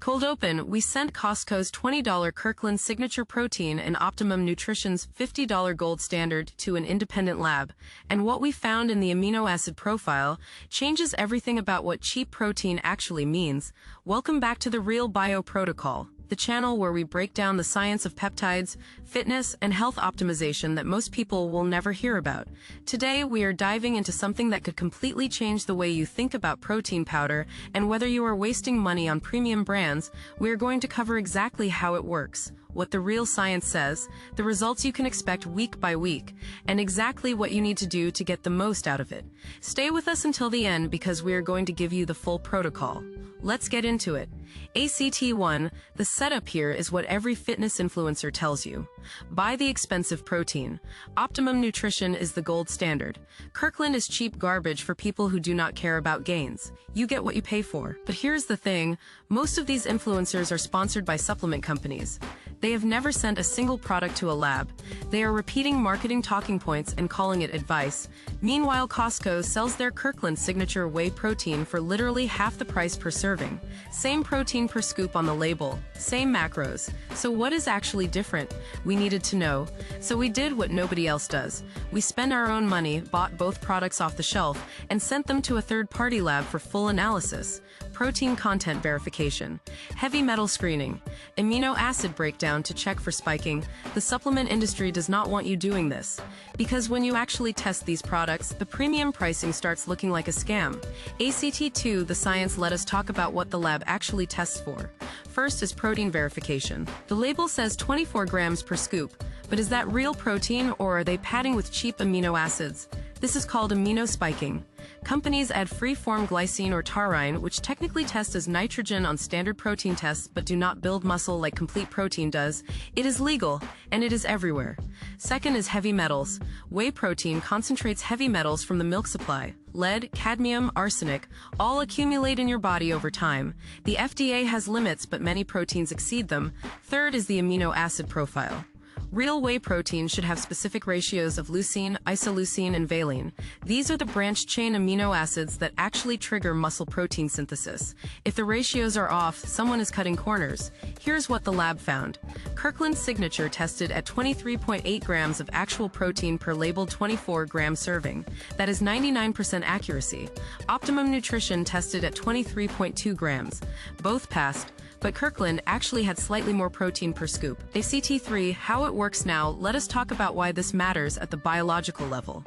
Cold open, we sent Costco's $20 Kirkland Signature Protein and Optimum Nutrition's $50 Gold Standard to an independent lab, and what we found in the amino acid profile changes everything about what cheap protein actually means. Welcome back to the Real Bio Protocol, the channel where we break down the science of peptides, fitness, and health optimization that most people will never hear about. Today, we are diving into something that could completely change the way you think about protein powder, and whether you are wasting money on premium brands, we are going to cover exactly how it works, what the real science says, the results you can expect week by week, and exactly what you need to do to get the most out of it. Stay with us until the end because we are going to give you the full protocol. Let's get into it. ACT1, the setup here is what every fitness influencer tells you. Buy the expensive protein. Optimum Nutrition is the gold standard. Kirkland is cheap garbage for people who do not care about gains. You get what you pay for. But here's the thing, most of these influencers are sponsored by supplement companies. They have never sent a single product to a lab. They are repeating marketing talking points and calling it advice. Meanwhile, Costco sells their Kirkland Signature whey protein for literally half the price per serving. Same protein per scoop on the label, same macros. So what is actually different? We needed to know. So we did what nobody else does. We spent our own money, bought both products off the shelf, and sent them to a third-party lab for full analysis. Protein content verification, heavy metal screening, amino acid breakdown to check for spiking. The supplement industry does not want you doing this, because when you actually test these products, the premium pricing starts looking like a scam. ACT2, the science. Let us talk about what the lab actually tests for. First is protein verification. The label says 24 grams per scoop, but is that real protein or are they padding with cheap amino acids? This is called amino spiking. Companies add free-form glycine or taurine, which technically test as nitrogen on standard protein tests but do not build muscle like complete protein does. It is legal, and it is everywhere. Second is heavy metals. Whey protein concentrates heavy metals from the milk supply. Lead, cadmium, arsenic, all accumulate in your body over time. The FDA has limits, but many proteins exceed them. Third is the amino acid profile. Real whey protein should have specific ratios of leucine, isoleucine, and valine. These are the branched-chain amino acids that actually trigger muscle protein synthesis. If the ratios are off, someone is cutting corners. Here's what the lab found. Kirkland Signature tested at 23.8 grams of actual protein per labeled 24-gram serving. That is 99% accuracy. Optimum Nutrition tested at 23.2 grams. Both passed, but Kirkland actually had slightly more protein per scoop. ACT3, how it works now, let us talk about why this matters at the biological level.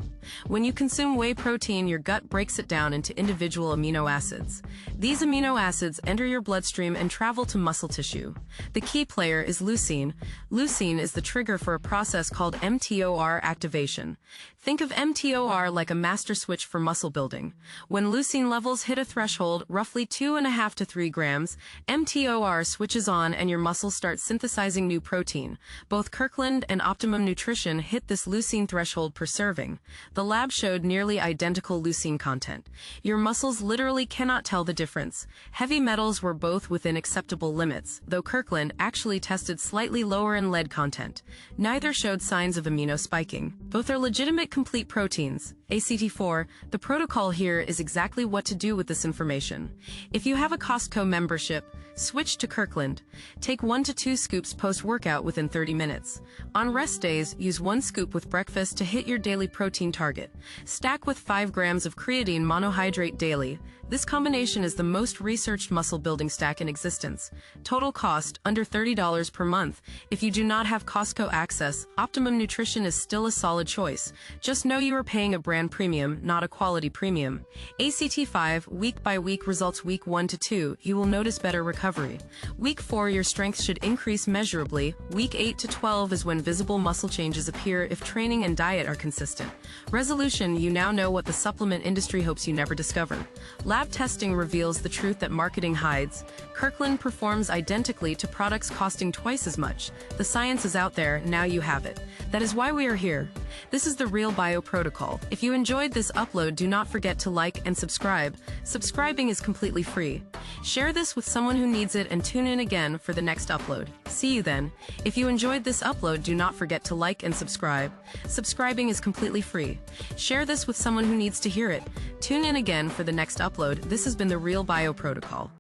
When you consume whey protein, your gut breaks it down into individual amino acids. These amino acids enter your bloodstream and travel to muscle tissue. The key player is leucine. Leucine is the trigger for a process called mTOR activation. Think of mTOR like a master switch for muscle building. When leucine levels hit a threshold, roughly 2.5 to 3 grams, mTOR switches on and your muscles start synthesizing new protein. Both Kirkland and Optimum Nutrition hit this leucine threshold per serving. The lab showed nearly identical leucine content. Your muscles literally cannot tell the difference. Heavy metals were both within acceptable limits, though Kirkland actually tested slightly lower in lead content. Neither showed signs of amino spiking. Both are legitimate complete proteins. ACT4, the protocol here is exactly what to do with this information. If you have a Costco membership, switch to Kirkland. Take 1 to 2 scoops post-workout within 30 minutes. On rest days, use 1 scoop with breakfast to hit your daily protein target. Stack with 5 grams of creatine monohydrate daily. This combination is the most researched muscle building stack in existence. Total cost, under $30 per month. If you do not have Costco access, Optimum Nutrition is still a solid choice. Just know you are paying a brand premium, not a quality premium. ACT5, week by week results week 1 to 2, you will notice better recovery. Week 4, your strength should increase measurably. Week 8 to 12 is when visible muscle changes appear if training and diet are consistent. Resolution, you now know what the supplement industry hopes you never discovered. Lab testing reveals the truth that marketing hides. Kirkland performs identically to products costing twice as much. The science is out there, now you have it. That is why we are here. This is the Real Bio Protocol. If you enjoyed this upload, do not forget to like and subscribe. Subscribing is completely free. Share this with someone who needs it and tune in again for the next upload. See you then. If you enjoyed this upload, do not forget to like and subscribe. Subscribing is completely free. Share this with someone who needs to hear it. Tune in again for the next upload. This has been the Real Bio Protocol.